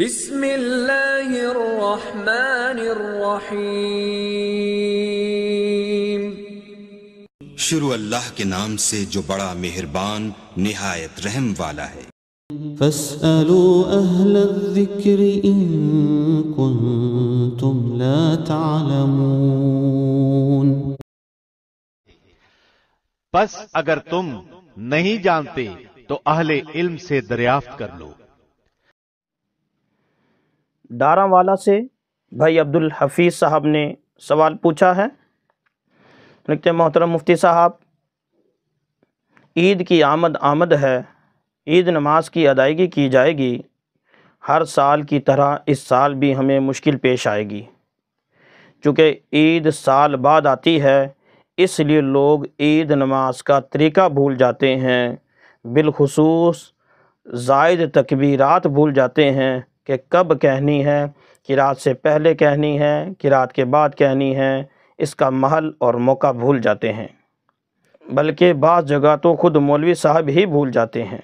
بسم اللہ الرحمن الرحیم۔ شروع اللہ کے نام سے جو بڑا مہربان نہایت رحم والا ہے۔ فاسألوا اہل الذکر ان کنتم لا تعلمون۔ پس اگر تم نہیں جانتے تو اہل علم سے دریافت کر لو۔ ڈارا والا سے بھائی عبدالحفیظ صاحب نے سوال پوچھا ہے۔ لکھتے ہیں محترم مفتی صاحب، عید کی آمد ہے، عید نماز کی ادائیگی کی جائے گی، ہر سال کی طرح اس سال بھی ہمیں مشکل پیش آئے گی، چونکہ عید سال بعد آتی ہے، اس لیے لوگ عید نماز کا طریقہ بھول جاتے ہیں، بالخصوص زائد تکبیرات بھول جاتے ہیں کہ کب کہنی ہے، قرات سے پہلے کہنی ہے، قرات کے بعد کہنی ہے، اس کا محل اور موقع بھول جاتے ہیں، بلکہ بعض جگہ تو خود مولوی صاحب ہی بھول جاتے ہیں۔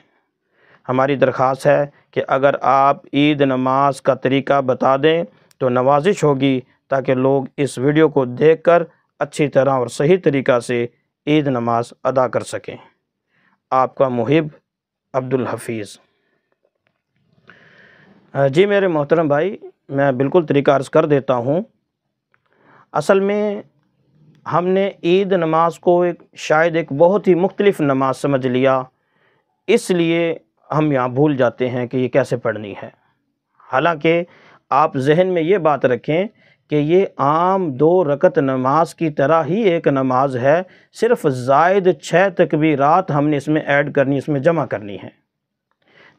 ہماری درخواست ہے کہ اگر آپ عید نماز کا طریقہ بتا دیں تو نوازش ہوگی، تاکہ لوگ اس ویڈیو کو دیکھ کر اچھی طرح اور صحیح طریقہ سے عید نماز ادا کر سکیں۔ آپ کا محب عبدالحفیظ۔ جی میرے محترم بھائی، میں بالکل طریقہ عرض کر دیتا ہوں۔ اصل میں ہم نے عید نماز کو شاید ایک بہت ہی مختلف نماز سمجھ لیا، اس لیے ہم یہاں بھول جاتے ہیں کہ یہ کیسے پڑھنی ہے۔ حالانکہ آپ ذہن میں یہ بات رکھیں کہ یہ عام 2 رکعت نماز کی طرح ہی ایک نماز ہے، صرف زائد 6 تکبیرات ہم نے اس میں ایڈ کرنی، اس میں جمع کرنی ہے۔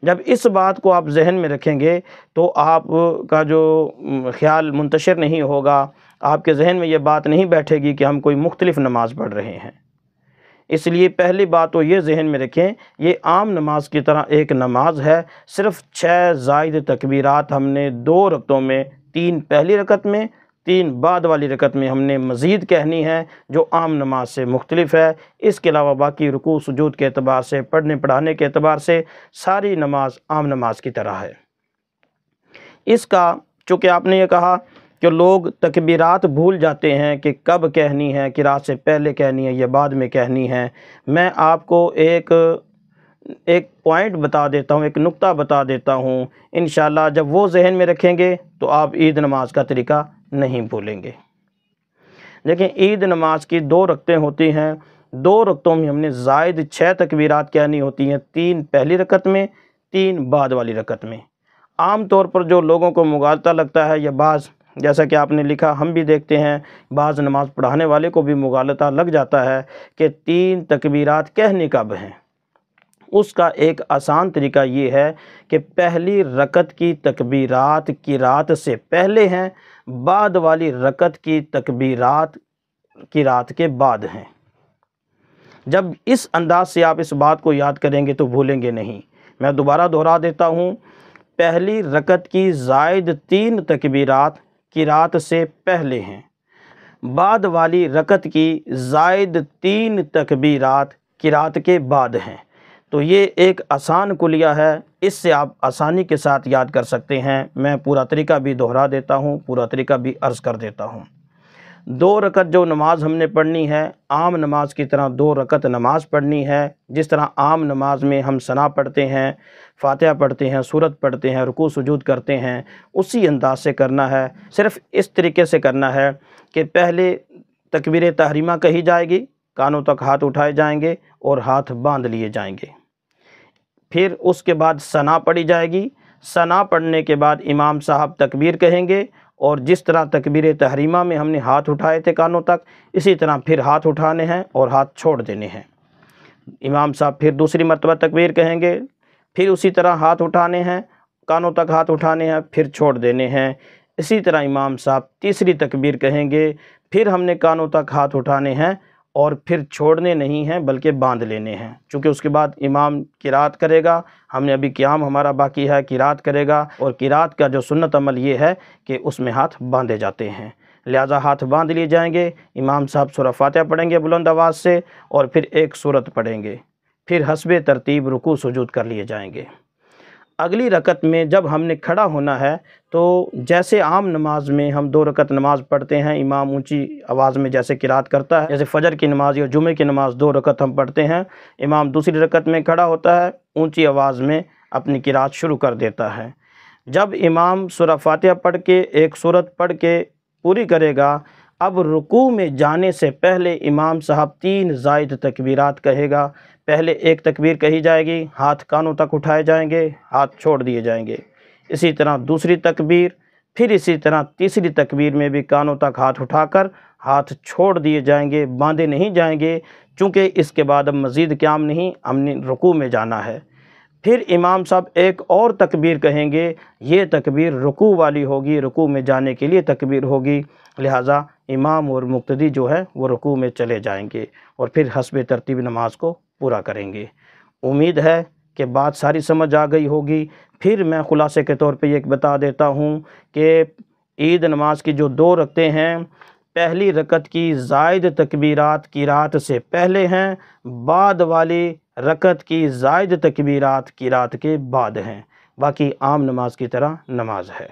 جب اس بات کو آپ ذہن میں رکھیں گے تو آپ کا جو خیال منتشر نہیں ہوگا، آپ کے ذہن میں یہ بات نہیں بیٹھے گی کہ ہم کوئی مختلف نماز پڑھ رہے ہیں۔ اس لیے پہلی بات تو یہ ذہن میں رکھیں، یہ عام نماز کی طرح ایک نماز ہے، صرف 6 زائد تکبیرات ہم نے 2 رکعتوں میں، 3 پہلی رکعت میں، 3 بعد والی رکعت میں ہم نے مزید کہنی ہے، جو عام نماز سے مختلف ہے۔ اس کے علاوہ باقی رکوع سجود کے اعتبار سے، پڑھنے پڑھانے کے اعتبار سے ساری نماز عام نماز کی طرح ہے۔ اس کا چونکہ آپ نے یہ کہا کہ لوگ تکبیرات بھول جاتے ہیں کہ کب کہنی ہے، قرات سے پہلے کہنی ہے یا بعد میں کہنی ہے، میں آپ کو ایک پوائنٹ بتا دیتا ہوں، ایک نقطہ بتا دیتا ہوں، انشاءاللہ جب وہ ذہن میں رکھیں گے تو آپ عید نماز کا طریقہ نہیں بھولیں گے۔ دیکھیں، عید نماز کی 2 رکعتیں ہوتی ہیں، 2 رکعتوں میں ہم نے زائد 6 تکبیرات کہنی ہوتی ہیں، 3 پہلی رکعت میں، 3 بعد والی رکعت میں۔ عام طور پر جو لوگوں کو مغالطہ لگتا ہے، یا بعض جیسا کہ آپ نے لکھا ہم بھی دیکھتے ہیں، بعض نماز پڑھانے والے کو بھی مغالطہ لگ جاتا ہے کہ 3 تکبیرات کہنے کب ہیں۔ اس کا ایک آسان طریقہ یہ ہے کہ پہلی رکعت کی تکبیرات قرات سے پہلے ہیں، بعد والی رکعت کی تکبیرات قرات کے بعد ہیں۔ جب اس انداز سے آپ اس بات کو یاد کریں گے تو بھولیں گے نہیں۔ میں دوبارہ دہرا دیتا ہوں، پہلی رکعت کی زائد 3 تکبیرات قرات سے پہلے ہیں، بعد والی رکعت کی زائد 3 تکبیرات قرات کے بعد ہیں۔ تو یہ ایک آسان کلیہ ہے، اس سے آپ آسانی کے ساتھ یاد کر سکتے ہیں۔ میں پورا طریقہ بھی دہرا دیتا ہوں، پورا طریقہ بھی عرض کر دیتا ہوں۔ 2 رکعت جو نماز ہم نے پڑھنی ہے، عام نماز کی طرح 2 رکعت نماز پڑھنی ہے۔ جس طرح عام نماز میں ہم ثنا پڑھتے ہیں، فاتحہ پڑھتے ہیں، سورت پڑھتے ہیں، رکوع سجود کرتے ہیں، اسی انداز سے کرنا ہے۔ صرف اس طریقے سے کرنا ہے کہ پہلے تکبیر تحریمہ کہی جائے گی، کانوں تک ہاتھ اٹھائے جائیں گے اور ہاتھ باندھ لیے جائیں گے۔ پھر اس کے بعد ثنا پڑھی جائے گی، ثنا پڑھنے کے بعد امام صاحب تکبیر کہیں گے، اور جس طرح تکبیر تحریمہ میں ہم نے ہاتھ اٹھائے تھے کانوں تک، اسی طرح پھر ہاتھ اٹھانے ہیں اور ہاتھ چھوڑ دینے ہیں۔ امام صاحب پھر دوسری مرتبہ تکبیر کہیں گے، پھر اسی طرح ہاتھ اٹھانے ہیں، کانوں تک ہاتھ اٹھانے ہیں، پھر چھوڑ دینے ہیں۔ اسی طرح امام صاحب تیسری تکبیر کہیں گے، پھر ہم نے کانوں تک ہاتھ اٹھانے ہیں اور پھر چھوڑنے نہیں ہیں بلکہ باندھ لینے ہیں، چونکہ اس کے بعد امام قرات کرے گا، ہم نے ابھی قیام ہمارا باقی ہے، قرات کرے گا، اور قرات کا جو سنت عمل یہ ہے کہ اس میں ہاتھ باندھے جاتے ہیں، لہذا ہاتھ باندھ لیے جائیں گے۔ امام صاحب سورہ فاتحہ پڑھیں گے بلند آواز سے، اور پھر ایک سورت پڑھیں گے، پھر حسب ترتیب رکوع سجود کر لیے جائیں گے۔ اگلی رکعت میں جب ہم نے کھڑا ہونا ہے تو جیسے عام نماز میں ہم 2 رکعت نماز پڑھتے ہیں، امام اونچی آواز میں جیسے قرات کرتا ہے، جیسے فجر کی نماز یا جمعے کی نماز 2 رکعت ہم پڑھتے ہیں، امام دوسری رکعت میں کھڑا ہوتا ہے، اونچی آواز میں اپنی قرات شروع کر دیتا ہے۔ جب امام سورہ فاتحہ پڑھ کے ایک سورت پڑھ کے پوری کرے گا، اب رکوع میں جانے سے پہلے امام صاحب 3 زائد تکبیرات کہے گا۔ پہلے ایک تکبیر کہی جائے گی، ہاتھ کانوں تک اٹھائے جائیں گے، ہاتھ چھوڑ دیے جائیں گے۔ اسی طرح دوسری تکبیر، پھر اسی طرح تیسری تکبیر میں بھی کانوں تک ہاتھ اٹھا کر ہاتھ چھوڑ دیے جائیں گے، باندھے نہیں جائیں گے، چونکہ اس کے بعد اب مزید قیام نہیں، ہم نے رکوع میں جانا ہے۔ پھر امام صاحب ایک اور تکبیر کہیں گے، یہ تکبیر رکوع والی ہوگی، رکوع میں جانے کے لیے تکبیر ہوگی، لہٰذا امام اور مقتدی جو ہے وہ رکوع میں چلے جائیں گے اور پھر حسب ترتیب نماز کو پورا کریں گے۔ امید ہے کہ بات ساری سمجھ آ گئی ہوگی۔ پھر میں خلاصے کے طور پہ یہ بتا دیتا ہوں کہ عید نماز کی جو 2 رکعتیں ہیں، پہلی رکعت کی زائد تکبیرات قرات سے پہلے ہیں، بعد والی رکعت کی زائد تکبیرات قرات کے بعد ہیں، باقی عام نماز کی طرح نماز ہے۔